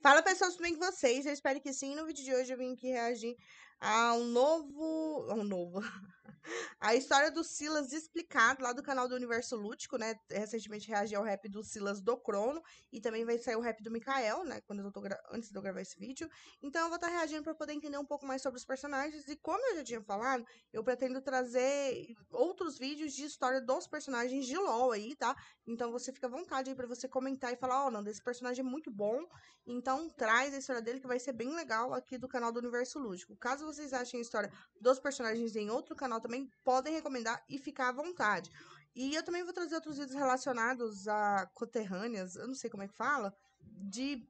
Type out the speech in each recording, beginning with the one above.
Fala pessoal, tudo bem com vocês? Eu espero que sim. No vídeo de hoje eu vim aqui reagir a um novo. A história do Silas explicado lá do canal do Universo Lúdico, né? Recentemente reagi ao rap do Silas do Crono e também vai sair o rap do Mikael, né? Quando eu tô antes de eu gravar esse vídeo. Então eu vou estar reagindo para poder entender um pouco mais sobre os personagens e como eu já tinha falado, eu pretendo trazer outros vídeos de história dos personagens de LoL aí, tá? Então você fica à vontade aí para você comentar e falar, ó, Nanda, esse personagem é muito bom, então traz a história dele que vai ser bem legal aqui do canal do Universo Lúdico. Caso vocês achem a história dos personagens em outro canal também, podem recomendar e ficar à vontade. E eu também vou trazer outros vídeos relacionados a coterrâneas, eu não sei como é que fala, de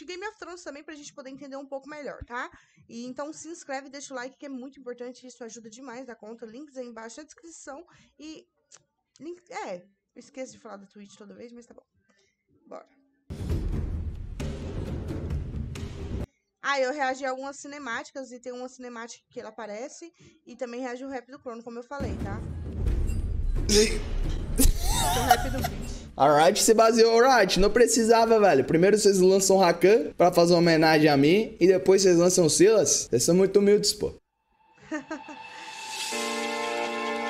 Game of Thrones também, pra gente poder entender um pouco melhor, tá? E então se inscreve e deixa o like, que é muito importante, isso ajuda demais da conta. Links aí embaixo na descrição. E eu esqueço de falar da Twitch toda vez, mas tá bom. Bora. Eu reagi a algumas cinemáticas e tem uma cinemática que ela aparece e também reagi ao rap do Crono, como eu falei, tá? O rap do beat. A Riot se baseou, Riot, não precisava, velho. Primeiro vocês lançam o Rakan pra fazer uma homenagem a mim e depois vocês lançam o Silas. Vocês são muito humildes, pô.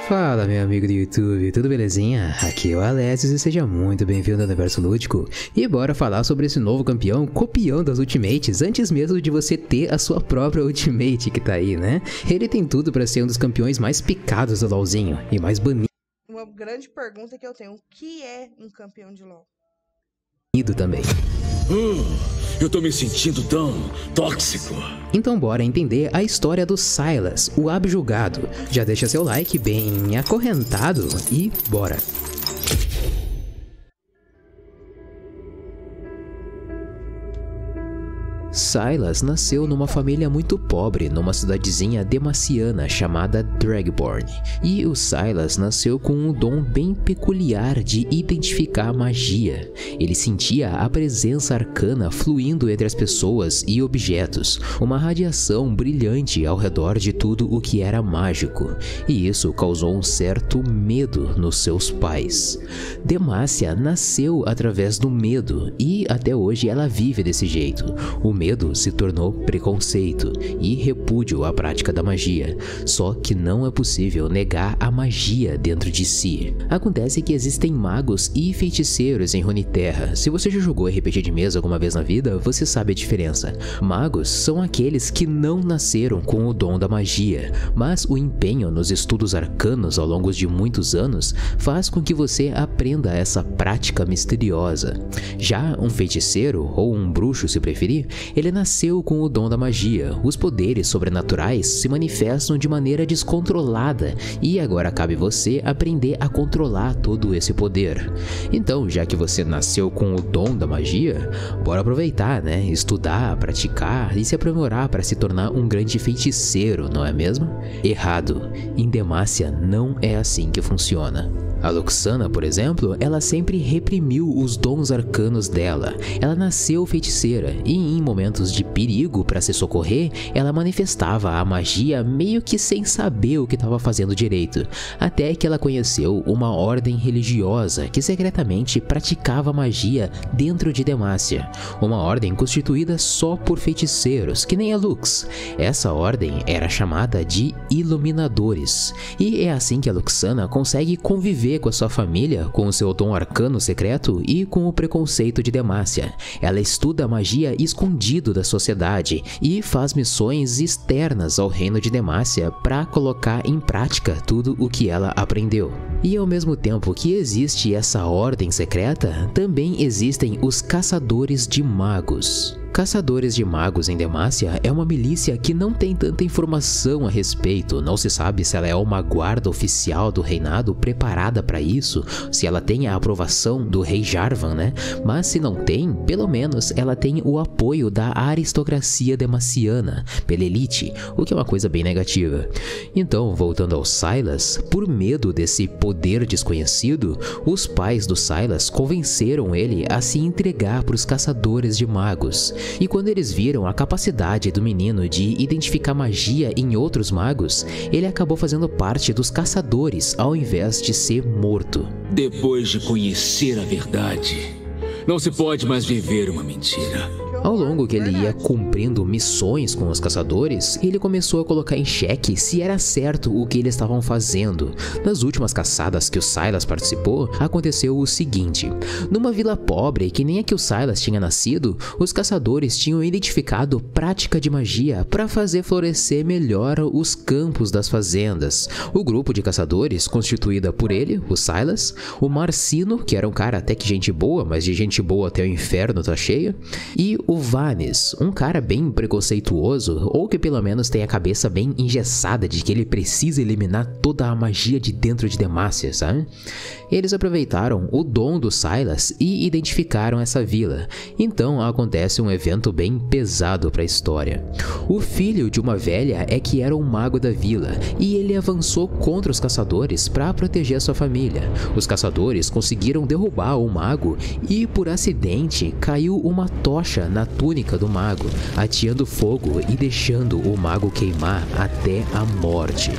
Fala, meu amigo do YouTube, tudo belezinha? Aqui é o Alex e seja muito bem-vindo ao Universo Lúdico. E bora falar sobre esse novo campeão copiando as ultimates antes mesmo de você ter a sua própria ultimate que tá aí, né? Ele tem tudo pra ser um dos campeões mais picados do LoLzinho e mais banido. Uma grande pergunta que eu tenho, o que é um campeão de LoL? Também. Eu tô me sentindo tão tóxico. Então bora entender a história do Sylas, o abjugado. Já deixa seu like bem acorrentado e bora! Sylas nasceu numa família muito pobre, numa cidadezinha demaciana chamada Dragborn. E o Sylas nasceu com um dom bem peculiar de identificar magia. Ele sentia a presença arcana fluindo entre as pessoas e objetos, uma radiação brilhante ao redor de tudo o que era mágico. E isso causou um certo medo nos seus pais. Demacia nasceu através do medo e até hoje ela vive desse jeito. O medo se tornou preconceito e repúdio à prática da magia, só que não é possível negar a magia dentro de si. Acontece que existem magos e feiticeiros em Runeterra. Se você já jogou RPG de mesa alguma vez na vida, você sabe a diferença. Magos são aqueles que não nasceram com o dom da magia, mas o empenho nos estudos arcanos ao longo de muitos anos faz com que você aprenda essa prática misteriosa. Já um feiticeiro, ou um bruxo se preferir, ele nasceu com o dom da magia. Os poderes sobrenaturais se manifestam de maneira descontrolada e agora cabe você aprender a controlar todo esse poder. Então, já que você nasceu com o dom da magia, bora aproveitar, né? Estudar, praticar e se aprimorar para se tornar um grande feiticeiro, não é mesmo? Errado. Em Demacia não é assim que funciona. A Luxana, por exemplo, ela sempre reprimiu os dons arcanos dela. Ela nasceu feiticeira e em momentos de perigo para se socorrer, ela manifestava a magia meio que sem saber o que estava fazendo direito, até que ela conheceu uma ordem religiosa que secretamente praticava magia dentro de Demacia, uma ordem constituída só por feiticeiros, que nem a Lux. Essa ordem era chamada de Iluminadores, e é assim que a Luxana consegue conviver com a sua família, com o seu dom arcano secreto e com o preconceito de Demacia. Ela estuda a magia escondido da sociedade e faz missões externas ao reino de Demacia para colocar em prática tudo o que ela aprendeu. E ao mesmo tempo que existe essa ordem secreta, também existem os caçadores de magos. Caçadores de magos em Demacia é uma milícia que não tem tanta informação a respeito, não se sabe se ela é uma guarda oficial do reinado preparada para isso, se ela tem a aprovação do rei Jarvan, né? Mas se não tem, pelo menos ela tem o apoio da aristocracia demaciana, pela elite, o que é uma coisa bem negativa. Então, voltando ao Sylas, por medo desse poder desconhecido, os pais do Sylas convenceram ele a se entregar para os caçadores de magos. E quando eles viram a capacidade do menino de identificar magia em outros magos, ele acabou fazendo parte dos caçadores ao invés de ser morto. Depois de conhecer a verdade, Não se pode mais viver uma mentira. Ao longo que ele ia cumprindo missões com os caçadores, ele começou a colocar em xeque se era certo o que eles estavam fazendo. Nas últimas caçadas que o Silas participou, aconteceu o seguinte: numa vila pobre que nem a que o Silas tinha nascido, os caçadores tinham identificado prática de magia para fazer florescer melhor os campos das fazendas. O grupo de caçadores, constituída por ele, o Silas, o Marcino, que era um cara até que gente boa, mas de gente boa até o inferno tá cheio, e o Vannes, um cara bem preconceituoso, ou que pelo menos tem a cabeça bem engessada de que ele precisa eliminar toda a magia de dentro de Demacia, sabe? Eles aproveitaram o dom do Silas e identificaram essa vila. Então acontece um evento bem pesado para a história. O filho de uma velha é que era um mago da vila, e ele avançou contra os caçadores para proteger a sua família. Os caçadores conseguiram derrubar o mago e, por acidente, caiu uma tocha na túnica do mago, ateando fogo e deixando o mago queimar até a morte.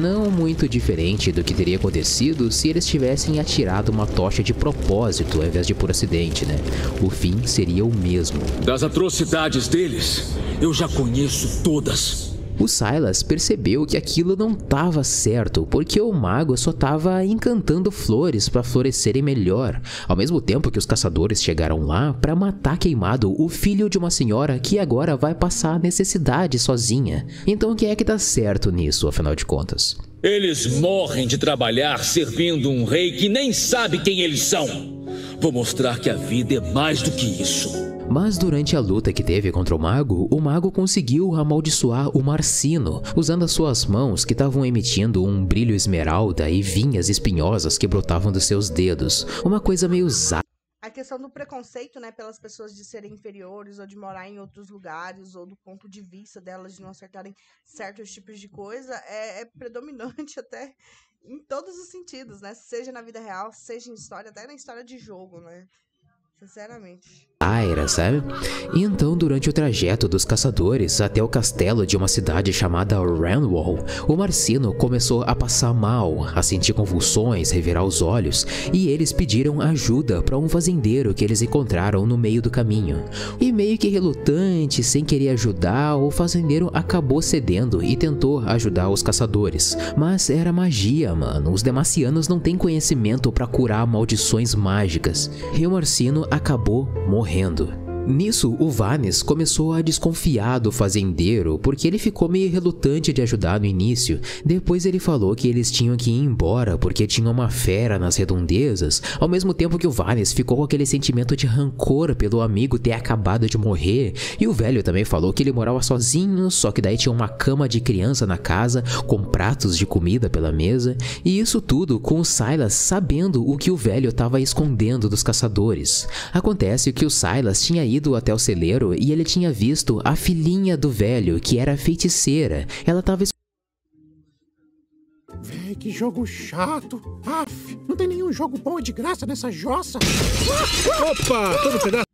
Não muito diferente do que teria acontecido se eles tivessem atirado uma tocha de propósito ao invés de por acidente, né? O fim seria o mesmo. Das atrocidades deles, eu já conheço todas. O Silas percebeu que aquilo não estava certo, porque o mago só estava encantando flores para florescerem melhor, ao mesmo tempo que os caçadores chegaram lá para matar queimado o filho de uma senhora que agora vai passar necessidade sozinha. Então quem é que tá certo nisso, afinal de contas? Eles morrem de trabalhar servindo um rei que nem sabe quem eles são. Vou mostrar que a vida é mais do que isso. Mas durante a luta que teve contra o mago conseguiu amaldiçoar o Marcino, usando as suas mãos que estavam emitindo um brilho esmeralda e vinhas espinhosas que brotavam dos seus dedos. Uma coisa meio A questão do preconceito, né, pelas pessoas de serem inferiores ou de morar em outros lugares, ou do ponto de vista delas de não acertarem certos tipos de coisa, é predominante até em todos os sentidos, né? Seja na vida real, seja em história, até na história de jogo, né? Sinceramente. Sabe? E então, durante o trajeto dos caçadores até o castelo de uma cidade chamada Ranwall, o Marcino começou a passar mal, a sentir convulsões, revirar os olhos, e eles pediram ajuda para um fazendeiro que eles encontraram no meio do caminho. E meio que relutante, sem querer ajudar, o fazendeiro acabou cedendo e tentou ajudar os caçadores. Mas era magia, mano. Os Demacianos não têm conhecimento para curar maldições mágicas. E o Marcino acabou morrendo. Nisso, o Vannes começou a desconfiar do fazendeiro porque ele ficou meio relutante de ajudar no início. Depois ele falou que eles tinham que ir embora porque tinha uma fera nas redondezas, ao mesmo tempo que o Vannes ficou com aquele sentimento de rancor pelo amigo ter acabado de morrer. E o velho também falou que ele morava sozinho, só que daí tinha uma cama de criança na casa, com pratos de comida pela mesa, e isso tudo com o Silas sabendo o que o velho estava escondendo dos caçadores. Acontece que o Silas tinha ido até o celeiro e ele tinha visto a filhinha do velho, que era feiticeira. Ela tava... Véi, que jogo chato. Aff, não tem nenhum jogo bom de graça nessa jossa. Opa, todo pedaço.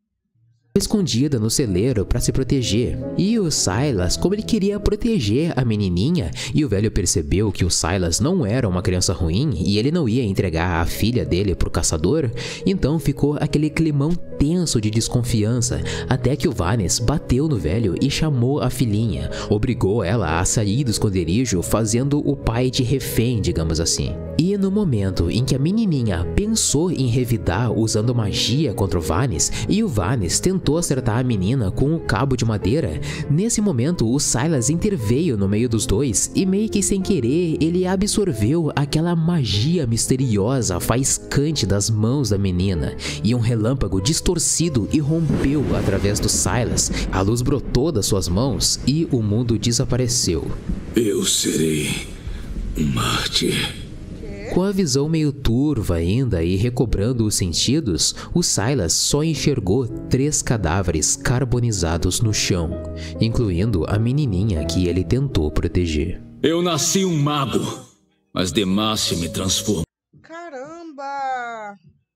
Escondida no celeiro para se proteger. E o Silas, como ele queria proteger a menininha, e o velho percebeu que o Silas não era uma criança ruim e ele não ia entregar a filha dele pro caçador, então ficou aquele climão tenso de desconfiança, até que o Vannes bateu no velho e chamou a filhinha, obrigou ela a sair do esconderijo, fazendo o pai de refém, digamos assim. E no momento em que a menininha pensou em revidar usando magia contra o Vannes, e o Vannes tentou acertar a menina com um cabo de madeira, nesse momento o Silas interveio no meio dos dois e meio que sem querer ele absorveu aquela magia misteriosa faiscante das mãos da menina, e um relâmpago distorcido irrompeu através do Silas, a luz brotou das suas mãos e o mundo desapareceu. Eu serei um mártir. Com a visão meio turva ainda e recobrando os sentidos, o Silas só enxergou 3 cadáveres carbonizados no chão, incluindo a menininha que ele tentou proteger. Eu nasci um mago, mas Demacia me transformou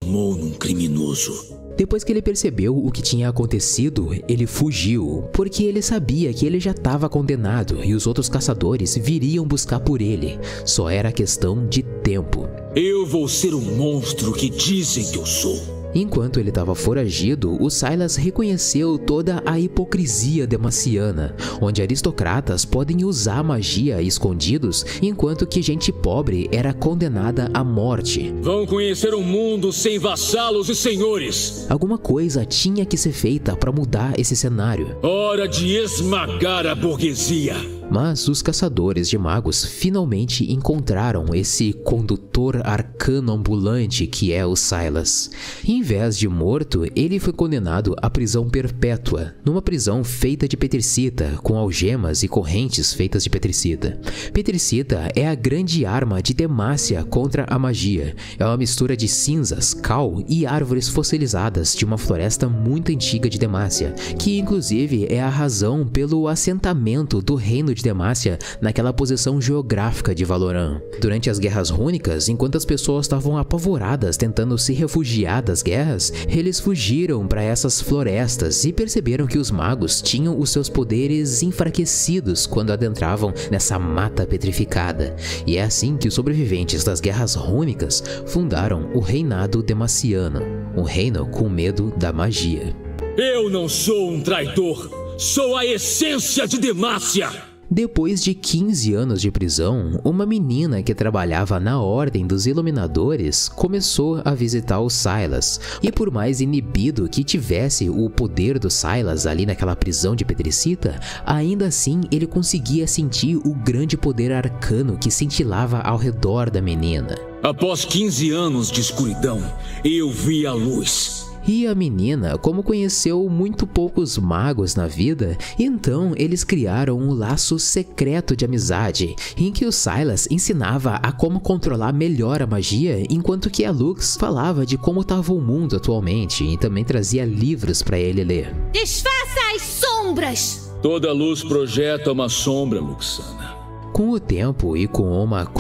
num criminoso. Depois que ele percebeu o que tinha acontecido, ele fugiu, porque ele sabia que ele já estava condenado e os outros caçadores viriam buscar por ele. Só era questão de tempo. Eu vou ser o monstro que dizem que eu sou. Enquanto ele estava foragido, o Silas reconheceu toda a hipocrisia demaciana, onde aristocratas podem usar magia escondidos, enquanto que gente pobre era condenada à morte. Vão conhecer um mundo sem vassalos e senhores. Alguma coisa tinha que ser feita para mudar esse cenário. Hora de esmagar a burguesia. Mas os caçadores de magos finalmente encontraram esse condutor arcano ambulante que é o Silas. Em vez de morto, ele foi condenado à prisão perpétua, numa prisão feita de petricita, com algemas e correntes feitas de petricita. Petricita é a grande arma de Demacia contra a magia. É uma mistura de cinzas, cal e árvores fossilizadas de uma floresta muito antiga de Demacia, que inclusive é a razão pelo assentamento do reino de Demacia naquela posição geográfica de Valoran. Durante as guerras rúnicas, enquanto as pessoas estavam apavoradas tentando se refugiar das guerras, eles fugiram para essas florestas e perceberam que os magos tinham os seus poderes enfraquecidos quando adentravam nessa mata petrificada. E é assim que os sobreviventes das guerras rúnicas fundaram o reinado demaciano, um reino com medo da magia. Eu não sou um traidor, sou a essência de Demacia. Depois de 15 anos de prisão, uma menina que trabalhava na Ordem dos Iluminadores começou a visitar o Silas. E por mais inibido que tivesse o poder do Silas ali naquela prisão de petricita, ainda assim ele conseguia sentir o grande poder arcano que cintilava ao redor da menina. Após 15 anos de escuridão, eu vi a luz. E a menina, como conheceu muito poucos magos na vida, então eles criaram um laço secreto de amizade, em que o Silas ensinava a como controlar melhor a magia, enquanto que a Lux falava de como estava o mundo atualmente e também trazia livros para ele ler. Desfaça as sombras! Toda luz projeta uma sombra, Luxana. Com o tempo e com uma...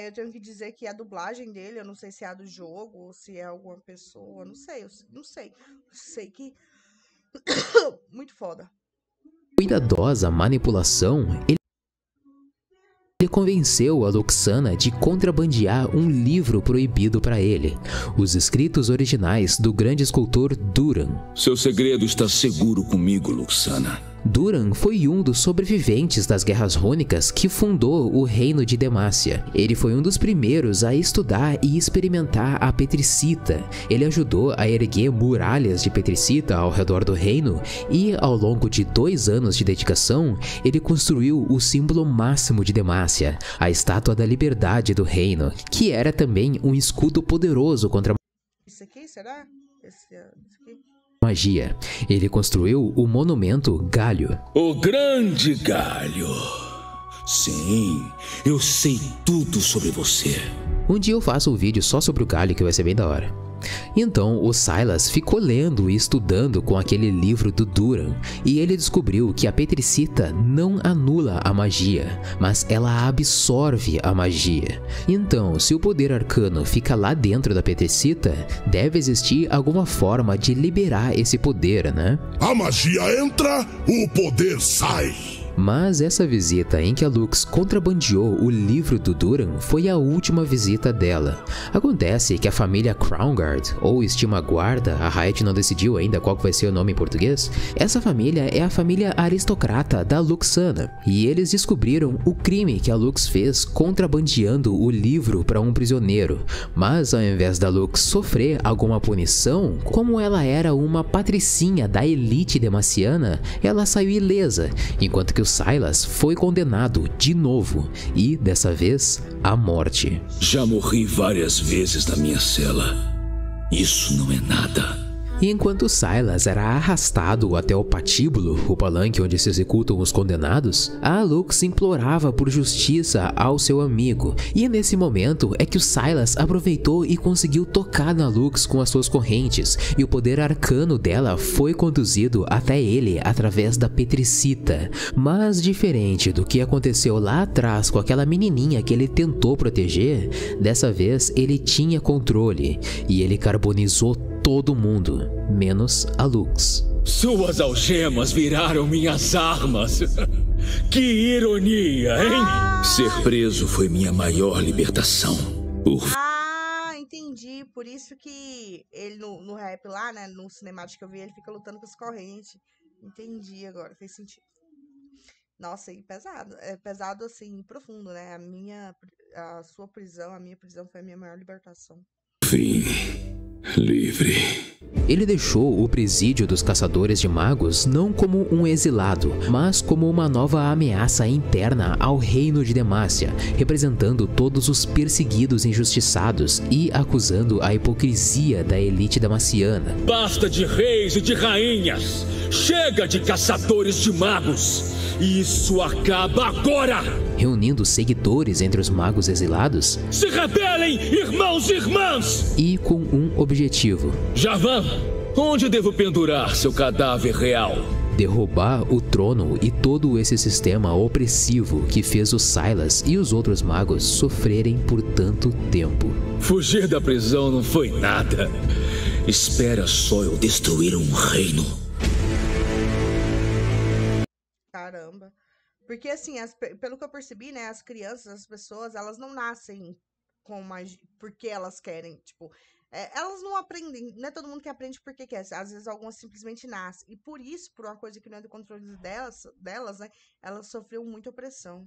Eu tenho que dizer que a dublagem dele, eu não sei se é a do jogo ou se é alguma pessoa, não sei, não sei. Sei que... muito foda. Cuidadosa manipulação, ele convenceu a Luxana de contrabandear um livro proibido para ele, os escritos originais do grande escultor Duran. Seu segredo está seguro comigo, Luxana. Duran foi um dos sobreviventes das guerras rúnicas que fundou o reino de Demacia. Ele foi um dos primeiros a estudar e experimentar a petricita. Ele ajudou a erguer muralhas de petricita ao redor do reino e, ao longo de 2 anos de dedicação, ele construiu o símbolo máximo de Demacia, a Estátua da Liberdade do Reino, que era também um escudo poderoso contra Isso aqui, será? Esse aqui? Magia. Ele construiu o monumento Galho. O grande Galho. Sim, eu sei tudo sobre você. Um dia eu faço um vídeo só sobre o Galho que vai ser bem da hora. Então o Silas ficou lendo e estudando com aquele livro do Duran, e ele descobriu que a petricita não anula a magia, mas ela absorve a magia. Então, se o poder arcano fica lá dentro da petricita, deve existir alguma forma de liberar esse poder, né? A magia entra, o poder sai. Mas essa visita em que a Lux contrabandeou o livro do Duran foi a última visita dela. Acontece que a família Crownguard, ou Estima Guarda, a Riot não decidiu ainda qual vai ser o nome em português, essa família é a família aristocrata da Luxana, e eles descobriram o crime que a Lux fez contrabandeando o livro para um prisioneiro. Mas ao invés da Lux sofrer alguma punição, como ela era uma patricinha da elite demaciana, ela saiu ilesa, enquanto que o Silas foi condenado de novo, e dessa vez à morte. Já morri várias vezes na minha cela. Isso não é nada. E enquanto Silas era arrastado até o patíbulo, o palanque onde se executam os condenados, a Lux implorava por justiça ao seu amigo. E nesse momento é que o Silas aproveitou e conseguiu tocar na Lux com as suas correntes, e o poder arcano dela foi conduzido até ele através da petricita. Mas diferente do que aconteceu lá atrás com aquela menininha que ele tentou proteger, dessa vez ele tinha controle, e ele carbonizou todo mundo, menos a Lux. Suas algemas viraram minhas armas. Que ironia, hein? Ser preso foi minha maior libertação. Entendi. por isso que ele no rap lá, né, no cinemático que eu vi, ele fica lutando com as correntes. Entendi agora, fez sentido. Nossa, e pesado. É pesado, assim, profundo, né? A sua prisão, a minha prisão foi a minha maior libertação. Fim. Livre. Ele deixou o presídio dos caçadores de magos não como um exilado, mas como uma nova ameaça interna ao reino de Demacia, representando todos os perseguidos injustiçados e acusando a hipocrisia da elite damaciana. Basta de reis e de rainhas! Chega de caçadores de magos! Isso acaba agora! Reunindo seguidores entre os magos exilados. Se rebelem, irmãos e irmãs! E com um objetivo. Javan, onde devo pendurar seu cadáver real? Derrubar o trono e todo esse sistema opressivo que fez o Silas e os outros magos sofrerem por tanto tempo. Fugir da prisão não foi nada. Espera só eu destruir um reino. Caramba. Porque, assim, pelo que eu percebi, né, as crianças, as pessoas, elas não nascem com magia porque elas querem, tipo, elas não aprendem, não é todo mundo que aprende porque quer, às vezes algumas simplesmente nascem, e por isso, por uma coisa que não é do controle delas, né, elas sofreram muita opressão.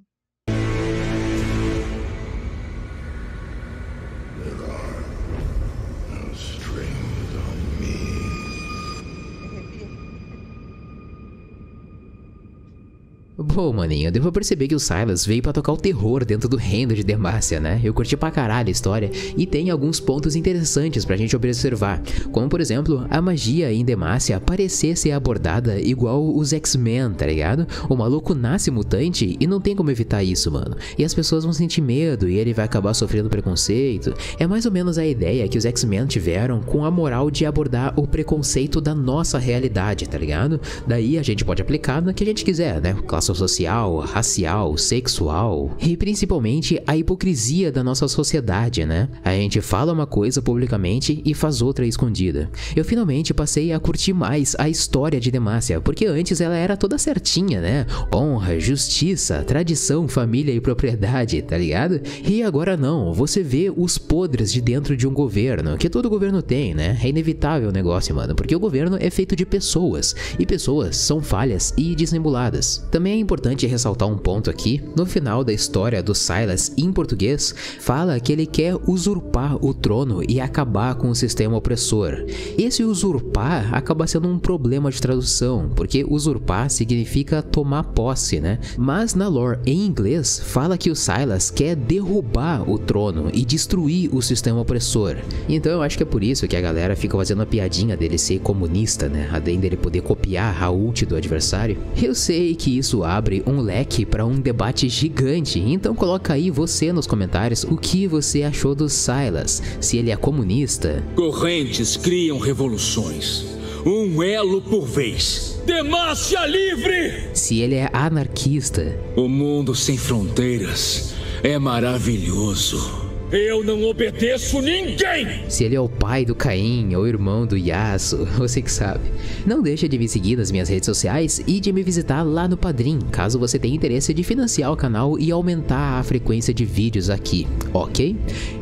Bom, maninho, deu pra perceber que o Silas veio pra tocar o terror dentro do reino de Demacia, né? Eu curti pra caralho a história e tem alguns pontos interessantes pra gente observar, como por exemplo, a magia em Demacia parecer ser abordada igual os X-Men, tá ligado? O maluco nasce mutante e não tem como evitar isso, mano. E as pessoas vão sentir medo e ele vai acabar sofrendo preconceito. É mais ou menos a ideia que os X-Men tiveram com a moral de abordar o preconceito da nossa realidade, tá ligado? Daí a gente pode aplicar no que a gente quiser, né? Classe social, racial, sexual e principalmente a hipocrisia da nossa sociedade, né? A gente fala uma coisa publicamente e faz outra escondida. Eu finalmente passei a curtir mais a história de Demacia, porque antes ela era toda certinha, né? Honra, justiça, tradição, família e propriedade, tá ligado? E agora não, você vê os podres de dentro de um governo, que todo governo tem, né? É inevitável o negócio, mano, porque o governo é feito de pessoas, e pessoas são falhas e dissimuladas. Também é importante ressaltar um ponto aqui, no final da história do Silas em português, fala que ele quer usurpar o trono e acabar com o sistema opressor. Esse usurpar acaba sendo um problema de tradução, porque usurpar significa tomar posse, né? Mas na lore em inglês fala que o Silas quer derrubar o trono e destruir o sistema opressor. Então eu acho que é por isso que a galera fica fazendo a piadinha dele ser comunista, né? Além dele poder copiar a ult do adversário. Eu sei que isso abre um leque para um debate gigante, então coloca aí você nos comentários o que você achou do Silas, se ele é comunista. Correntes criam revoluções, um elo por vez. Demacia livre! Se ele é anarquista. O mundo sem fronteiras é maravilhoso. Eu não obedeço ninguém! Se ele é o pai do Caim ou irmão do Yasuo, você que sabe. Não deixa de me seguir nas minhas redes sociais e de me visitar lá no Padrim, caso você tenha interesse de financiar o canal e aumentar a frequência de vídeos aqui, ok?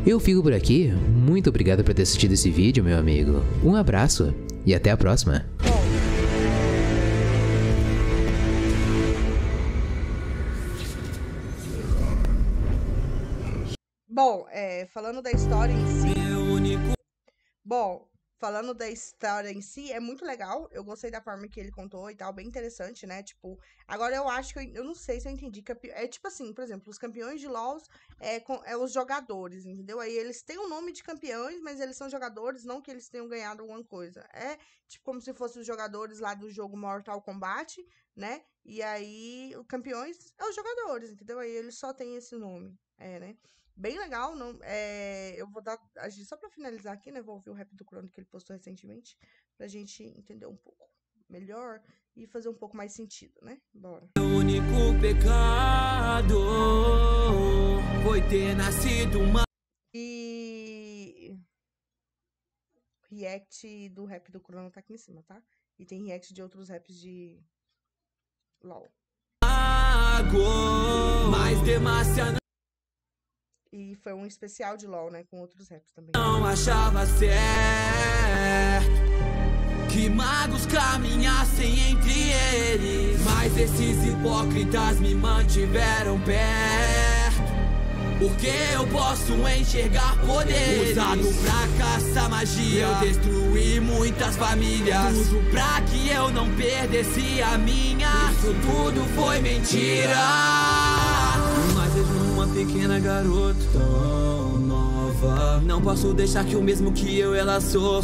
Eu fico por aqui, muito obrigado por ter assistido esse vídeo, meu amigo. Um abraço e até a próxima. Bom, falando da história em si... Falando da história em si, é muito legal. Eu gostei da forma que ele contou e tal, bem interessante, né? Tipo, agora eu acho que eu não sei se eu entendi. É tipo assim, por exemplo, os campeões de LoL é os jogadores, entendeu? Aí eles têm o nome de campeões, mas eles são jogadores, não que eles tenham ganhado alguma coisa. É tipo como se fossem os jogadores lá do jogo Mortal Kombat, né? E aí, os campeões são os jogadores, entendeu? Aí eles só têm esse nome, né? Bem legal, não, eu vou dar, só pra finalizar aqui, né, vou ouvir o rap do Crono que ele postou recentemente, pra gente entender um pouco melhor e fazer um pouco mais sentido, né, bora. O único pecado foi ter nascido uma... E... react do rap do Crono tá aqui em cima, tá? E tem react de outros raps de LoL. Mas Demacia E foi um especial de LOL, né? Com outros raps também. Não achava certo que magos caminhassem entre eles, mas esses hipócritas me mantiveram perto, porque eu posso enxergar poderes usado pra caçar magia. Eu destruí muitas famílias, tudo pra que eu não perdesse a minha. Isso tudo foi mentira. Mas vejo uma pequena garota tão nova, não posso deixar que o mesmo que ela sou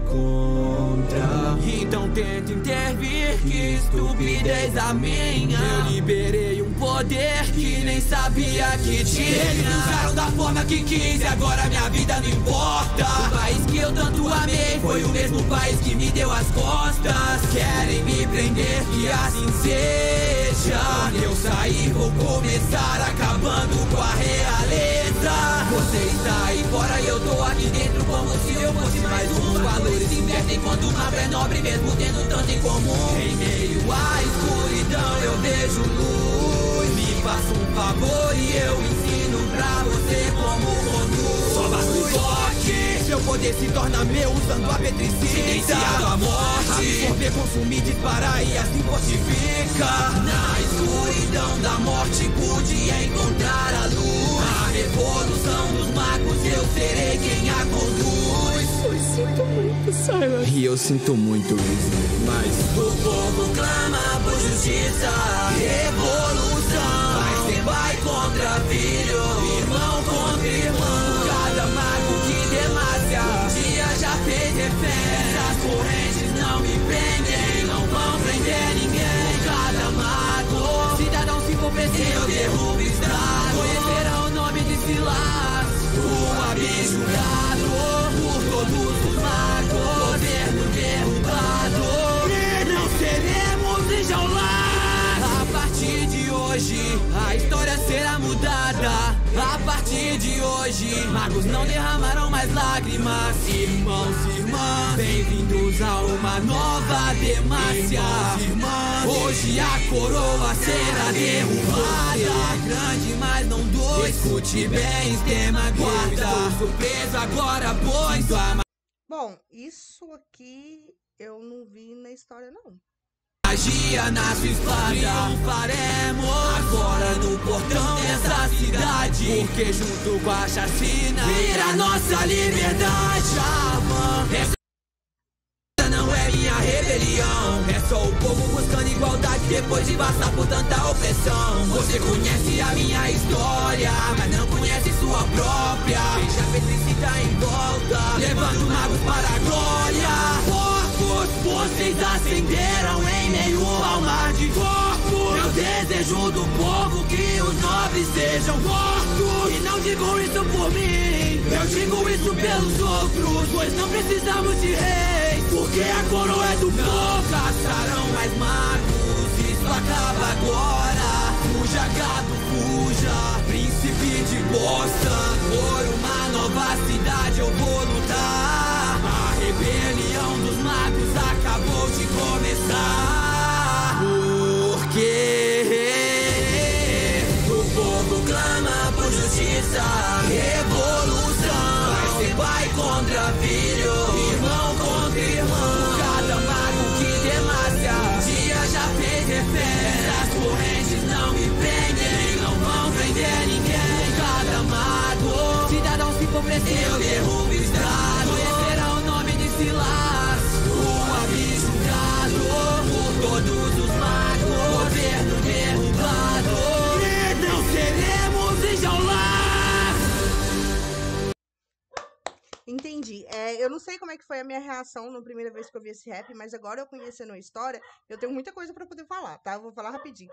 contra. Então tenta intervir, que estupidez a minha. Eu liberei um poder que nem sabia que tinha. Eles me usaram da forma que quis e agora minha vida não importa. O país que eu tanto amei foi o mesmo país que me deu as costas. Querem me prender, que assim seja. Quando eu sair vou começar acabando com a realeza. Você está aí fora e eu tô aqui dentro como se eu fosse mais um. Valores invertem quando o mago é nobre, mesmo tendo tanto em comum. Em meio à escuridão eu vejo luz. Me faça um favor e eu ensino pra você como conduz. Só basta um toque, seu poder se torna meu usando a petricida. Silenciado a morte, absorver, consumir, disparar e assim fortifica. Na escuridão da morte pude encontrar a luz. A revolução dos magos eu serei quem a conduz. Eu sinto muito, Silas. E eu sinto muito isso, mas o povo clama por justiça, revolução. Vai ser pai contra filho, irmão contra irmão. Cada mago que demacia um dia já fez refém. Essas correntes não me prendem, não vão prender ninguém. Cada mago, cidadão se for preciso, eu derrubo e estrago. Conhecerão o nome de Silas, o abjurado. Por todos os magos, governo derrubado. E não seremos enjaulados. A partir de hoje, a história será mudada. A partir de hoje, magos não derramarão mais lágrimas. Irmãos e irmãs, bem-vindos a uma nova Demacia. Hoje a coroa será derrubada. É grande, mas não dois. Escute bem, extrema guarda. Estou surpreso agora, pois a Bom, isso aqui eu não vi na história, não. magia na sua espada. Triunfaremos agora no portão dessa cidade, porque junto com a chacina vira nossa liberdade. Essa não é minha rebelião, é só o povo buscando igualdade depois de passar por tanta opressão. Você conhece a minha história, mas não conhece sua própria. Veja a felicidade em volta, levando magos para a glória. Vocês acenderam em meio ao mar de corpos. Eu desejo do povo que os nobres sejam mortos. E não digo isso por mim, eu digo isso pelos outros. Pois não precisamos de reis, porque a coroa é do povo. Caçarão mais magos, isso acaba agora. Fuja, gado, fuja, príncipe de Boston. Por uma nova cidade eu vou lutar. A rebelião dos magos acabou de começar. Porque o povo clama por justiça, revolução. Vai ser pai contra filho, irmão contra irmão. Cada mago que demacia um dia já fez refém. As correntes não me prendem, não vão prender ninguém. Cada mago, cidadão se for preciso, eu derrubo e estrago. Conhecerá o nome de Silas, o abjurado. Por todos os magos, governo derrubado. E não seremos enjaulados. Entendi. Eu não sei como é que foi a minha reação na primeira vez que eu vi esse rap, mas agora eu conhecendo a história, eu tenho muita coisa pra poder falar, tá? Eu vou falar rapidinho.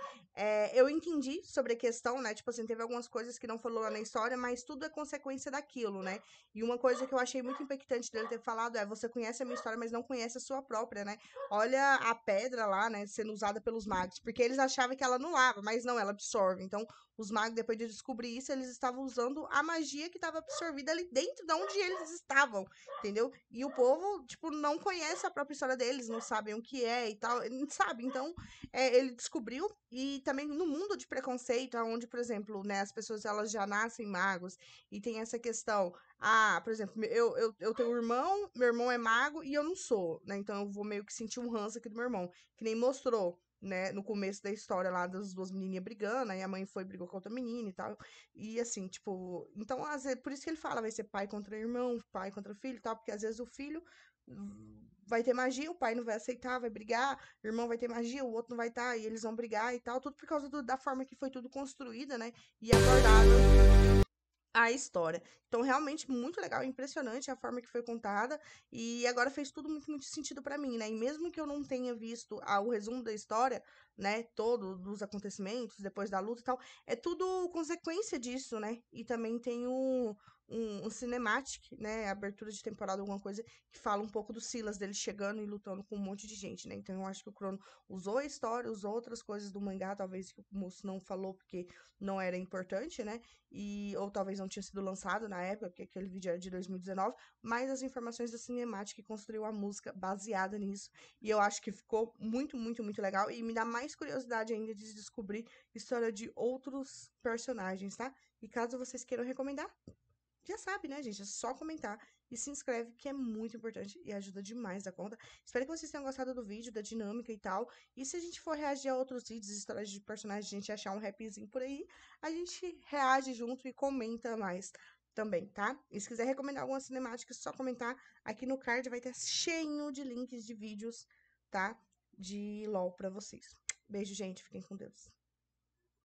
Eu entendi sobre a questão, né? Tipo assim, teve algumas coisas que não falou lá na história, mas tudo é consequência daquilo, né? E uma coisa que eu achei muito impactante dele ter falado é: você conhece a minha história, mas não conhece a sua própria, né? Olha a pedra lá, né, sendo usada pelos magos, porque eles achavam que ela anulava, mas não, ela absorve. Então, os magos, depois de descobrir isso, eles estavam usando a magia que estava absorvida ali dentro de onde eles estavam, entendeu? entendeu? E o povo, tipo, não conhece a própria história deles, não sabem o que é e tal, sabe? Então, ele descobriu, e também no mundo de preconceito, onde, por exemplo, né, as pessoas, elas já nascem magos, e tem essa questão, por exemplo, eu tenho um irmão, meu irmão é mago, e eu não sou, né? Então, eu vou meio que sentir um ranço aqui do meu irmão, que nem mostrou, né, no começo da história lá das duas menininhas brigando, aí a mãe brigou com outra menina e tal, e assim, tipo, então, às vezes, por isso que ele fala, vai ser pai contra irmão, pai contra filho e tal, porque às vezes o filho vai ter magia, o pai não vai aceitar, vai brigar, o irmão vai ter magia, o outro não vai estar, e eles vão brigar e tal, tudo por causa da forma que foi tudo construída, né, e abordado a história. Então, realmente, muito legal, impressionante a forma que foi contada, e agora fez tudo muito, muito sentido pra mim, né, e mesmo que eu não tenha visto o resumo da história, né, todo dos acontecimentos, depois da luta e tal, é tudo consequência disso, né, e também tem um cinematic, né, abertura de temporada, alguma coisa, que fala um pouco do Silas, dele chegando e lutando com um monte de gente, né, então eu acho que o Crono usou a história, usou outras coisas do mangá, talvez que o moço não falou porque não era importante, né, ou talvez não tinha sido lançado na época, porque aquele vídeo era de 2019, mas as informações da Cinematic construiu a música baseada nisso, e eu acho que ficou muito, muito, muito legal, e me dá mais curiosidade ainda de descobrir história de outros personagens, tá? E caso vocês queiram recomendar, já sabe, né, gente? É só comentar e se inscreve, que é muito importante e ajuda demais a conta. Espero que vocês tenham gostado do vídeo, da dinâmica e tal. E se a gente for reagir a outros vídeos, histórias de personagens, a gente achar um rapzinho por aí, a gente reage junto e comenta mais também, tá? E se quiser recomendar alguma cinemática, é só comentar. Aqui no card vai ter cheio de links de vídeos, tá? De LOL pra vocês. Beijo, gente. Fiquem com Deus.